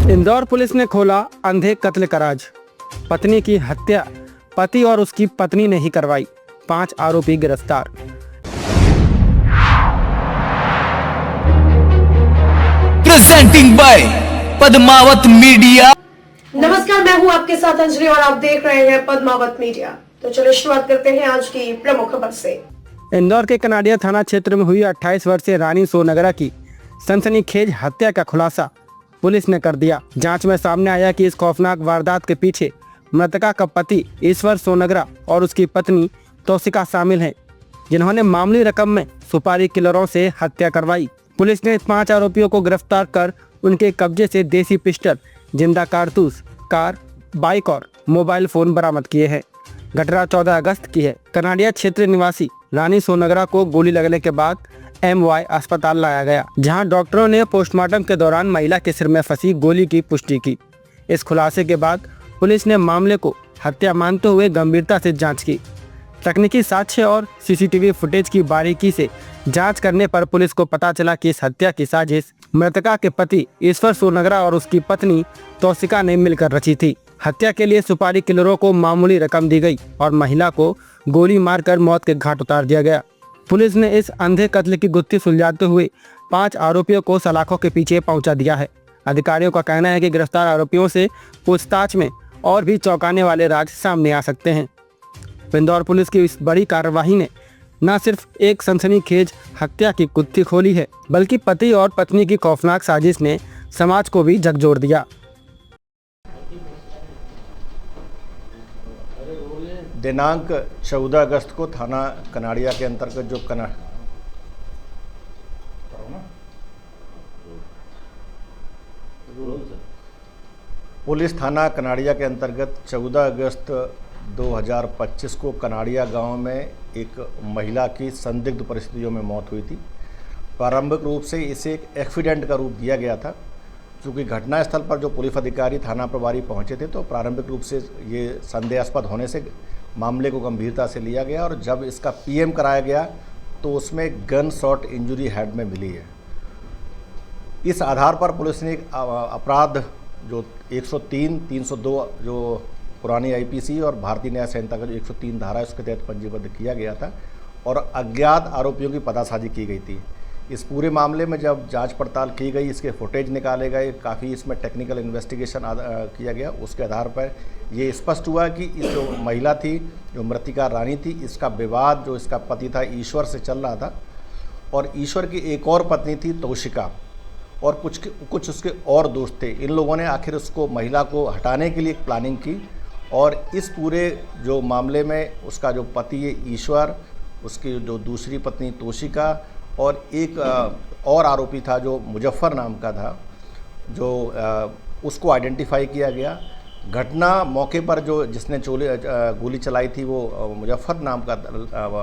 Indore police ने खोला अंधे कत्ल का राज। पत्नी की हत्या पति और उसकी पत्नी ने ही करवाई। 5 आरोपी गिरफ्तार। Presenting by Padmavat media. नमस्कार, मैं हूं आपके साथ अंजलि और आप देख रहे हैं पद्मावत मीडिया। तो चलिए शुरुआत करते हैं आज की प्रमुख खबर से। इंदौर के कनाडिया थाना क्षेत्र में हुई 28 वर्षीय रानी सोनगरा की सनसनीखेज हत्या का खुलासा पुलिस ने कर दिया। जांच में सामने आया कि इस खौफनाक वारदात के पीछे मृतका का पति ईश्वर सोनगरा और उसकी पत्नी तौसिका शामिल हैं, जिन्होंने मामूली रकम में सुपारी किलरों से हत्या करवाई। पुलिस ने 5 आरोपियों को गिरफ्तार कर उनके कब्जे से देसी पिस्टल, जिंदा कारतूस, कार, बाइक और मोबाइल फोन बरामद किए हैं। घटना 14 अगस्त की है। कनाडिया क्षेत्र निवासी रानी सोनगरा को गोली लगने के बाद MY अस्पताल लाया गया, जहां डॉक्टरों ने पोस्टमार्टम के दौरान महिला के सिर में फंसी गोली की पुष्टि की। इस खुलासे के बाद पुलिस ने मामले को हत्या मानते हुए गंभीरता से जांच की। तकनीकी साक्ष्य और CCTV फुटेज की बारीकी से जांच करने पर पुलिस को पता चला कि इस हत्या की साजिश मृतका के पति ईश्वर सोनगरा और उसकी पत्नी तौसिका ने मिलकर रची थी। हत्या के लिए सुपारी किलरों को मामूली रकम दी गई और महिला को गोली मारकर मौत के घाट उतार दिया गया। पुलिस ने इस अंधे कत्ल की गुत्थी सुलझाते हुए 5 आरोपियों को सलाखों के पीछे पहुंचा दिया है। अधिकारियों का कहना है कि गिरफ्तार आरोपियों से पूछताछ में और भी चौंकाने वाले राज सामने आ सकते हैं। इंदौर पुलिस की इस बड़ी कार्रवाई ने न सिर्फ एक सनसनीखेज हत्या की गुत्थी खोली है, बल्कि पति और पत्नी की खौफनाक साजिश ने समाज को भी झकझोर दिया। दिनांक 14 अगस्त को थाना कनाडिया के अंतर्गत जो पुलिस थाना कनाडिया के अंतर्गत 14 अगस्त 2025 को कनाडिया गांव में एक महिला की संदिग्ध परिस्थितियों में मौत हुई थी। प्रारंभिक रूप से इसे एक एक्सीडेंट का रूप दिया गया था। चूँकि घटनास्थल पर जो पुलिस अधिकारी थाना प्रभारी पहुंचे थे, तो प्रारंभिक रूप से ये संदेहास्पद होने से मामले को गंभीरता से लिया गया और जब इसका PM कराया गया तो उसमें गन शॉट इंजरी हेड में मिली है। इस आधार पर पुलिस ने एक अपराध जो 103, 302 जो पुरानी IPC और भारतीय न्याय संहिता का जो 103 धारा है उसके तहत पंजीबद्ध किया गया था और अज्ञात आरोपियों की पतासाजी की गई थी। इस पूरे मामले में जब जांच पड़ताल की गई, इसके फुटेज निकाले गए, काफ़ी इसमें टेक्निकल इन्वेस्टिगेशन किया गया, उसके आधार पर ये स्पष्ट हुआ कि इस जो महिला थी, जो मृतिका रानी थी, इसका विवाद जो इसका पति था ईश्वर से चल रहा था और ईश्वर की एक और पत्नी थी तौसिका और कुछ उसके और दोस्त थे। इन लोगों ने आखिर उसको महिला को हटाने के लिए एक प्लानिंग की और इस पूरे जो मामले में उसका जो पति है ईश्वर, उसकी जो दूसरी पत्नी तौसिका और एक और आरोपी था जो मुजफ्फर नाम का था, जो उसको आइडेंटिफाई किया गया। घटना मौके पर जो जिसने गोली चलाई थी वो मुजफ्फर नाम का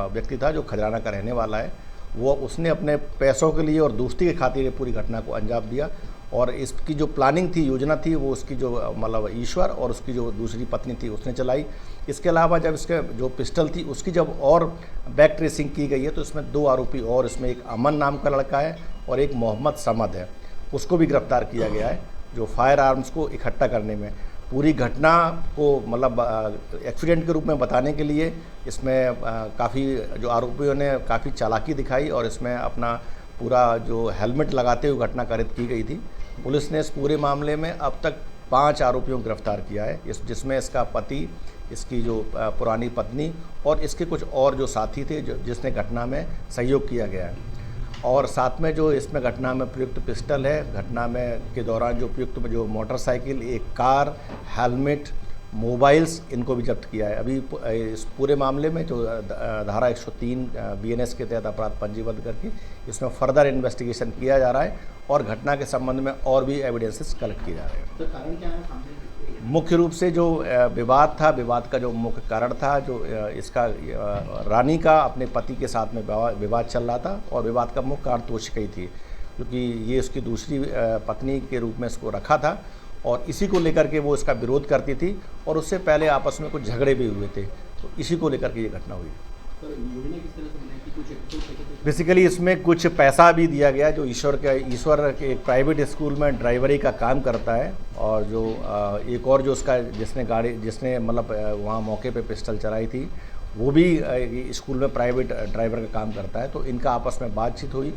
व्यक्ति था, जो खजराना का रहने वाला है। वो उसने अपने पैसों के लिए और दोस्ती के खातिर पूरी घटना को अंजाम दिया और इसकी जो प्लानिंग थी, योजना थी, वो उसकी जो मतलब ईश्वर और उसकी जो दूसरी पत्नी थी उसने चलाई। इसके अलावा जब इसके जो पिस्टल थी उसकी जब और बैक ट्रेसिंग की गई है तो इसमें 2 आरोपी और, इसमें एक अमन नाम का लड़का है और एक मोहम्मद समद है, उसको भी गिरफ्तार किया गया है जो फायर आर्म्स को इकट्ठा करने में। पूरी घटना को मतलब एक्सीडेंट के रूप में बताने के लिए इसमें काफ़ी जो आरोपियों ने काफ़ी चालाकी दिखाई और इसमें अपना पूरा जो हेलमेट लगाते हुए घटना कारित की गई थी। पुलिस ने इस पूरे मामले में अब तक 5 आरोपियों को गिरफ्तार किया है, जिसमें इसका पति, इसकी जो पुरानी पत्नी और इसके कुछ और जो साथी थे जिसने घटना में सहयोग किया गया है। और साथ में जो इसमें घटना में प्रयुक्त पिस्टल है, घटना में के दौरान जो प्रयुक्त जो मोटरसाइकिल, एक कार, हेलमेट, मोबाइल्स, इनको भी जब्त किया है। अभी इस पूरे मामले में जो धारा 103 BNS के तहत अपराध पंजीबद्ध करके इसमें फर्दर इन्वेस्टिगेशन किया जा रहा है और घटना के संबंध में और भी एविडेंसेस कलेक्ट किए जा रहे हैं। तो कारण क्या है? मुख्य रूप से जो विवाद था, विवाद का जो मुख्य कारण था, जो इसका रानी का अपने पति के साथ में विवाद चल रहा था और विवाद का मुख्य कारण तौसिका ही थी, क्योंकि ये उसकी दूसरी पत्नी के रूप में इसको रखा था और इसी को लेकर के वो इसका विरोध करती थी और उससे पहले आपस में कुछ झगड़े भी हुए थे, तो इसी को लेकर के ये घटना हुई। योजना किस तरह से बनाई? बेसिकली इसमें कुछ पैसा भी दिया गया जो ईश्वर के एक प्राइवेट स्कूल में ड्राइवरी का काम करता है, और जो एक और जो उसका जिसने मतलब वहाँ मौके पे पिस्टल चलाई थी वो भी स्कूल में प्राइवेट ड्राइवर का काम करता है। तो इनका आपस में बातचीत हुई,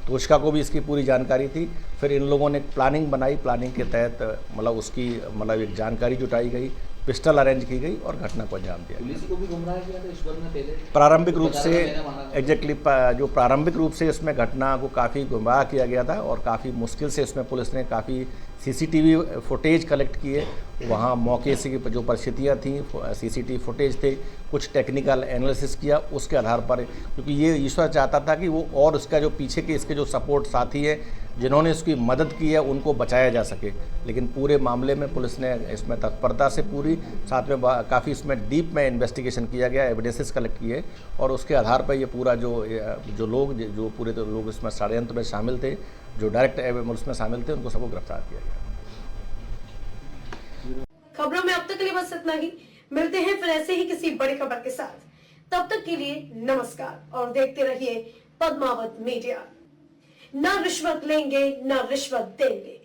तोषका को भी इसकी पूरी जानकारी थी। फिर इन लोगों ने एक प्लानिंग बनाई, प्लानिंग के तहत मतलब उसकी मतलब एक जानकारी जुटाई गई, पिस्टल अरेंज की गई और घटना को अंजाम दिया। पुलिस को भी गुमराह किया था ईश्वर ने पहले प्रारंभिक रूप से जो प्रारंभिक रूप से इसमें घटना को काफ़ी गुमराह किया गया था, और काफ़ी मुश्किल से इसमें पुलिस ने काफ़ी सीसीटीवी फुटेज कलेक्ट किए। वहाँ मौके से जो परिस्थितियाँ थी, सीसीटीवी फुटेज थे, कुछ टेक्निकल एनालिसिस किया, उसके आधार पर, क्योंकि ये ईश्वर चाहता था कि वो और उसका जो पीछे के इसके जो सपोर्ट साथी है जिन्होंने उसकी मदद की है उनको बचाया जा सके। लेकिन पूरे मामले में पुलिस ने इसमें तत्परता से पूरी, साथ में काफ़ी इसमें डीप में इन्वेस्टिगेशन किया गया, एविडेंसेस कलेक्ट किए, और उसके आधार पर ये पूरा जो पूरे लोग इसमें षड्यंत्र में शामिल थे, जो डायरेक्ट उसमें शामिल थे, उनको सबको गिरफ्तार किया गया। खबरों में अब तक के लिए बस इतना ही। मिलते हैं फिर ऐसे ही किसी बड़ी खबर के साथ। तब तक के लिए नमस्कार, और देखते रहिए पद्मावत मीडिया। न रिश्वत लेंगे, न रिश्वत देंगे।